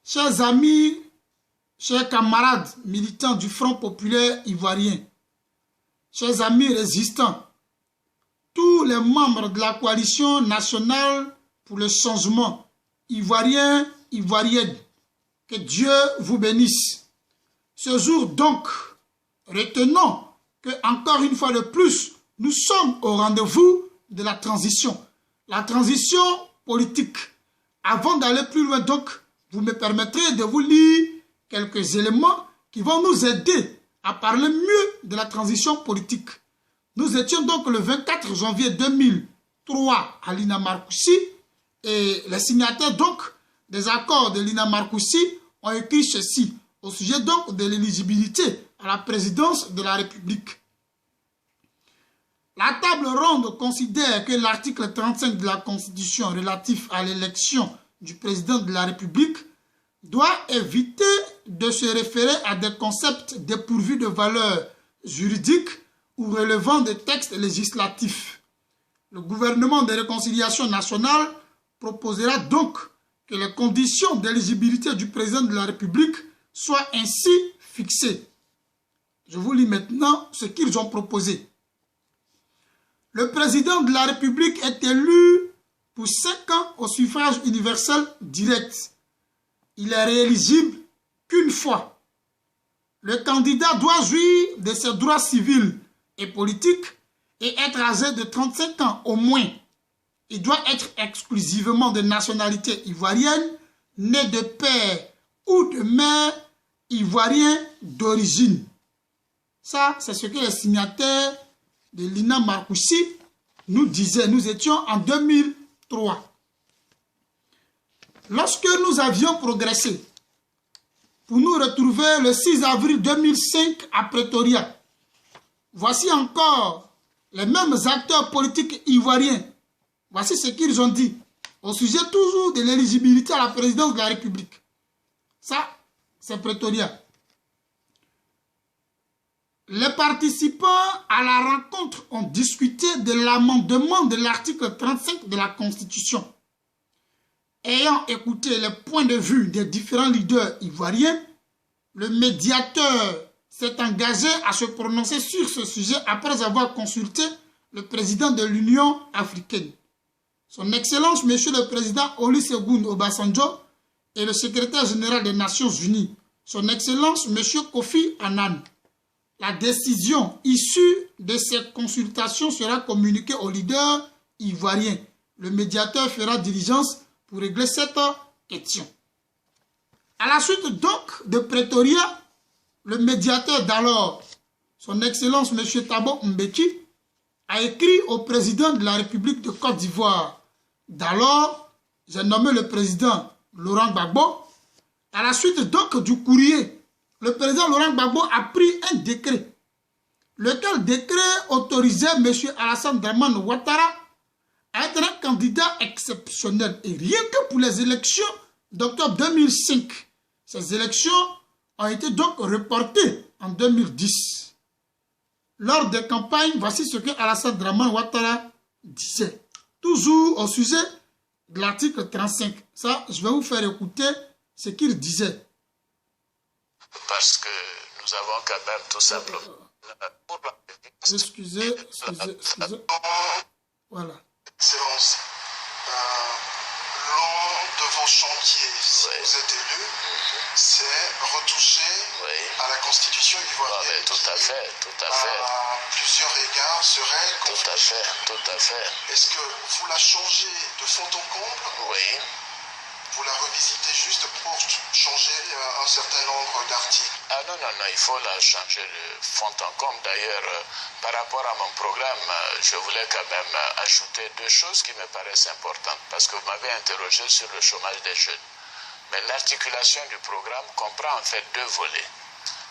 Chers amis, chers camarades militants du Front populaire ivoirien, chers amis résistants, tous les membres de la coalition nationale pour le changement ivoirien, ivoirienne, que Dieu vous bénisse. Ce jour donc, retenons que encore une fois de plus, nous sommes au rendez-vous de la transition politique. Avant d'aller plus loin donc, vous me permettrez de vous lire quelques éléments qui vont nous aider à parler mieux de la transition politique. Nous étions donc le 24 janvier 2003 à Lina Marcoussis et les signataires donc des accords de Lina Marcoussis ont écrit ceci au sujet donc de l'éligibilité à la présidence de la République. La table ronde considère que l'article 35 de la Constitution relatif à l'élection du président de la République doit éviter de se référer à des concepts dépourvus de valeur juridique ou relevant des textes législatifs. Le gouvernement de réconciliation nationale proposera donc que les conditions d'éligibilité du président de la République soient ainsi fixées. Je vous lis maintenant ce qu'ils ont proposé. Le président de la République est élu pour 5 ans au suffrage universel direct. Il est rééligible qu'une fois. Le candidat doit jouir de ses droits civils et politiques et être âgé de 35 ans au moins. Il doit être exclusivement de nationalité ivoirienne, né de père ou de mère ivoirien d'origine. Ça, c'est ce que les signataires de Lina Marcoussis nous disaient. Nous étions en 2003. Lorsque nous avions progressé pour nous retrouver le 6 avril 2005 à Pretoria, voici encore les mêmes acteurs politiques ivoiriens. Voici ce qu'ils ont dit au sujet toujours de l'éligibilité à la présidence de la République. Ça, c'est Pretoria. Les participants à la rencontre ont discuté de l'amendement de l'article 35 de la Constitution. Ayant écouté les points de vue des différents leaders ivoiriens, le médiateur s'est engagé à se prononcer sur ce sujet après avoir consulté le président de l'Union africaine. Son Excellence, Monsieur le Président Olusegun Obasanjo et le secrétaire général des Nations Unies, Son Excellence, Monsieur Kofi Annan. La décision issue de ces consultations sera communiquée aux leaders ivoiriens. Le médiateur fera diligence pour régler cette question. À la suite donc de Pretoria, le médiateur d'alors, Son Excellence M. Thabo Mbeki, a écrit au président de la République de Côte d'Ivoire. D'alors, j'ai nommé le président Laurent Gbagbo. À la suite donc du courrier, le président Laurent Gbagbo a pris un décret, lequel décret autorisait M. Alassane Dramane Ouattara à être un candidat exceptionnel. Et rien que pour les élections d'octobre 2005, ces élections ont été donc reportées en 2010. Lors des campagnes, voici ce que Alassane Dramane Ouattara disait. Toujours au sujet de l'article 35. Ça, je vais vous faire écouter ce qu'il disait. Parce que nous avons quand même tout simplement... Excusez. Voilà. Excellence, l'un de vos chantiers, si vous êtes élu, c'est retoucher à la Constitution ivoirienne. Tout à fait, tout à fait. À plusieurs égards serait constitutionnelle. Tout à fait. Est-ce que vous la changez de fond en comble? Oui. Vous la revisitez juste pour changer un certain nombre d'articles? Ah non, il faut la changer de fond en comble. D'ailleurs, par rapport à mon programme, je voulais quand même ajouter 2 choses qui me paraissent importantes, parce que vous m'avez interrogé sur le chômage des jeunes. Mais l'articulation du programme comprend en fait 2 volets.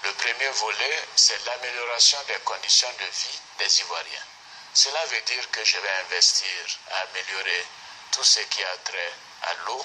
Le premier volet, c'est l'amélioration des conditions de vie des Ivoiriens. Cela veut dire que je vais investir à améliorer tout ce qui a trait à l'eau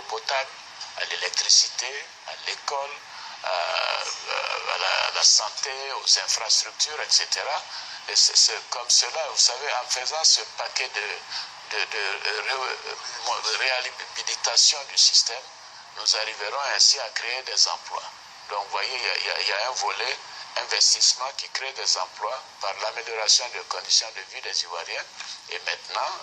potable, à l'électricité, à l'école, à la santé, aux infrastructures, etc. Et c'est comme cela, vous savez, en faisant ce paquet de réhabilitation du système, nous arriverons ainsi à créer des emplois. Donc, vous voyez, il y a un volet investissement qui crée des emplois par l'amélioration des conditions de vie des Ivoiriens. Et maintenant,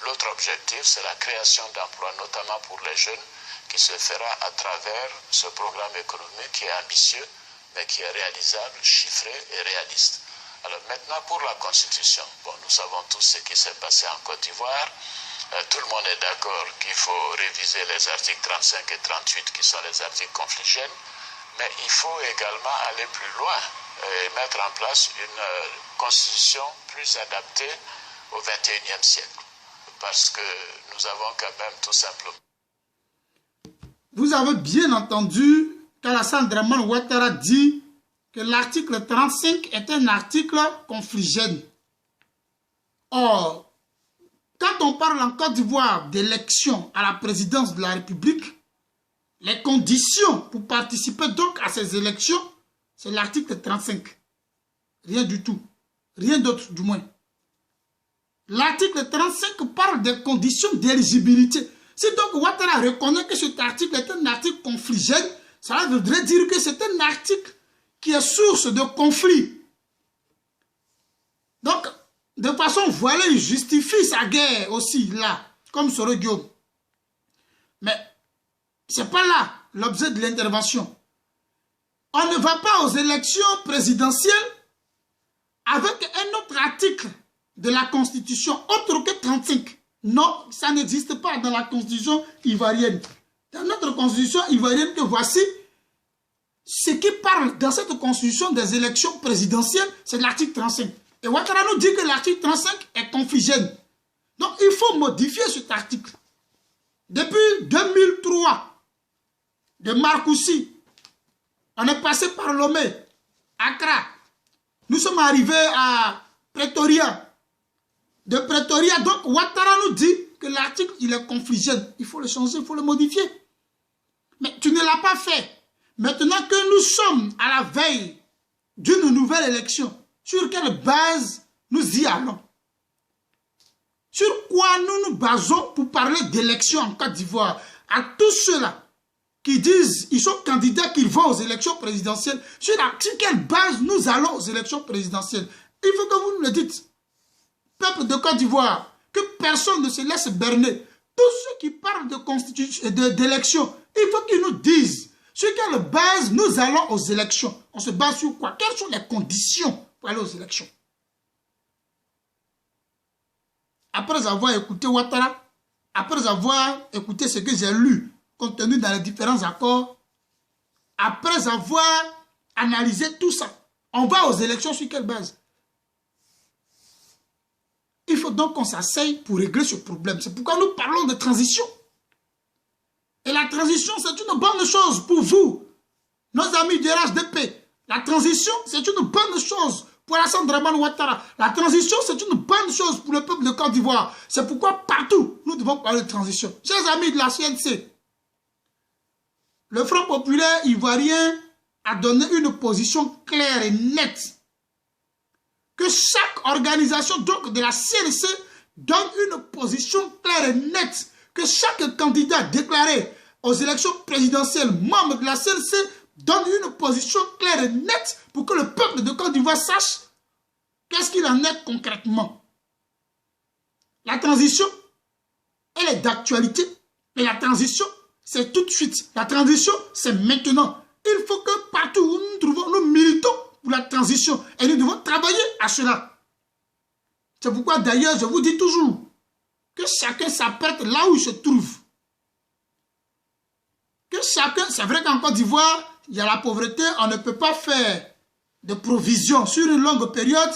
l'autre objectif, c'est la création d'emplois, notamment pour les jeunes, qui se fera à travers ce programme économique qui est ambitieux, mais qui est réalisable, chiffré et réaliste. Alors maintenant, pour la Constitution, bon, nous savons tous ce qui s'est passé en Côte d'Ivoire. Tout le monde est d'accord qu'il faut réviser les articles 35 et 38, qui sont les articles confligènes, mais il faut également aller plus loin et mettre en place une Constitution plus adaptée au XXIe siècle, parce que nous avons quand même tout simplement... Vous avez bien entendu qu'Alassane Dramane Ouattara dit que l'article 35 est un article confligène. Or, quand on parle en Côte d'Ivoire d'élection à la présidence de la République, les conditions pour participer donc à ces élections, c'est l'article 35. Rien du tout. Rien d'autre du moins. L'article 35 parle des conditions d'éligibilité. Si donc Ouattara reconnaît que cet article est un article confligène, cela voudrait dire que c'est un article qui est source de conflit. Donc, de façon voilée, il justifie sa guerre aussi, là, comme Soro Guillaume. Mais ce n'est pas là l'objet de l'intervention. On ne va pas aux élections présidentielles avec un autre article de la Constitution, autre que 35. Non, ça n'existe pas dans la Constitution ivoirienne. Dans notre Constitution ivoirienne, que voici, ce qui parle dans cette Constitution des élections présidentielles, c'est l'article 35. Et Ouattara nous dit que l'article 35 est confligène. Donc, il faut modifier cet article. Depuis 2003, de Marcoussis, on est passé par Lomé, Accra. Nous sommes arrivés à Pretoria. De Pretoria, donc, Ouattara nous dit que l'article, il est confligène. Il faut le changer, il faut le modifier. Mais tu ne l'as pas fait. Maintenant que nous sommes à la veille d'une nouvelle élection, sur quelle base nous y allons? Sur quoi nous nous basons pour parler d'élection en Côte d'Ivoire? À tous ceux-là qui disent qu'ils sont candidats, qu'ils vont aux élections présidentielles, sur quelle base nous allons aux élections présidentielles? Il faut que vous nous le dites. Peuple de Côte d'Ivoire, que personne ne se laisse berner. Tous ceux qui parlent de constitution, d'élection, il faut qu'ils nous disent sur quelle base nous allons aux élections. On se base sur quoi? Quelles sont les conditions pour aller aux élections? Après avoir écouté Ouattara, après avoir écouté ce que j'ai lu, contenu dans les différents accords, après avoir analysé tout ça, on va aux élections sur quelle base? Il faut donc qu'on s'asseye pour régler ce problème. C'est pourquoi nous parlons de transition. Et la transition, c'est une bonne chose pour vous, nos amis du RHDP. La transition, c'est une bonne chose pour Alassane Dramane Ouattara. La transition, c'est une bonne chose pour le peuple de Côte d'Ivoire. C'est pourquoi partout, nous devons parler de transition. Chers amis de la CNC, le Front populaire ivoirien a donné une position claire et nette. Que chaque organisation donc de la CNC donne une position claire et nette. Que chaque candidat déclaré aux élections présidentielles, membre de la CNC, donne une position claire et nette pour que le peuple de Côte d'Ivoire sache qu'est-ce qu'il en est concrètement. La transition, elle est d'actualité, mais la transition, c'est tout de suite. La transition, c'est maintenant. Il faut que partout où nous nous trouvons, nous militons pour la transition et nous devons travailler à cela. C'est pourquoi d'ailleurs, je vous dis toujours que chacun s'apprête là où il se trouve. Que chacun, c'est vrai qu'en Côte d'Ivoire, il y a la pauvreté, on ne peut pas faire de provisions sur une longue période,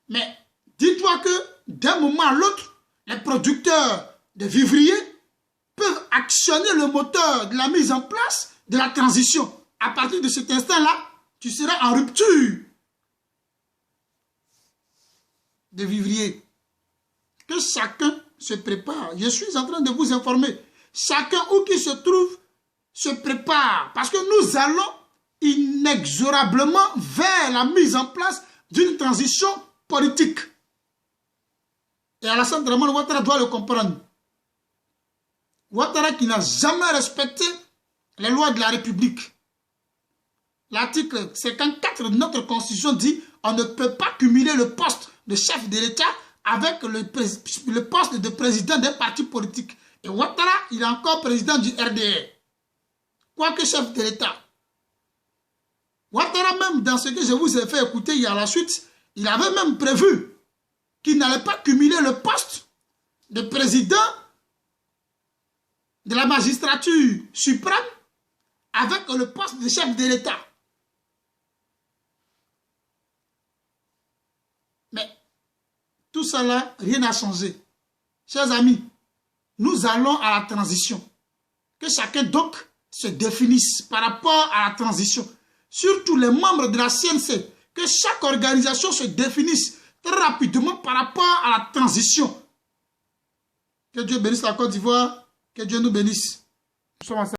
mais dis-toi que d'un moment à l'autre, les producteurs de vivriers peuvent actionner le moteur de la mise en place de la transition. À partir de cet instant-là, tu seras en rupture de vivriers. Que chacun se prépare. Je suis en train de vous informer. Chacun où qu'il se trouve se prépare. Parce que nous allons inexorablement vers la mise en place d'une transition politique. Et Alassane Dramane Ouattara doit le comprendre. Ouattara qui n'a jamais respecté les lois de la République. L'article 54 de notre Constitution dit on ne peut pas cumuler le poste de chef de l'État avec le poste de président d'un parti politique. Et Ouattara, il est encore président du RDR. Quoique chef de l'État. Ouattara même, dans ce que je vous ai fait écouter il y a la suite, il avait même prévu qu'il n'allait pas cumuler le poste de président de la magistrature suprême avec le poste de chef de l'État. Mais tout cela, rien n'a changé. Chers amis, nous allons à la transition. Que chacun donc se définisse par rapport à la transition. Surtout les membres de la CNC, que chaque organisation se définisse très rapidement par rapport à la transition. Que Dieu bénisse la Côte d'Ivoire, que Dieu nous bénisse. Nous sommes ensemble.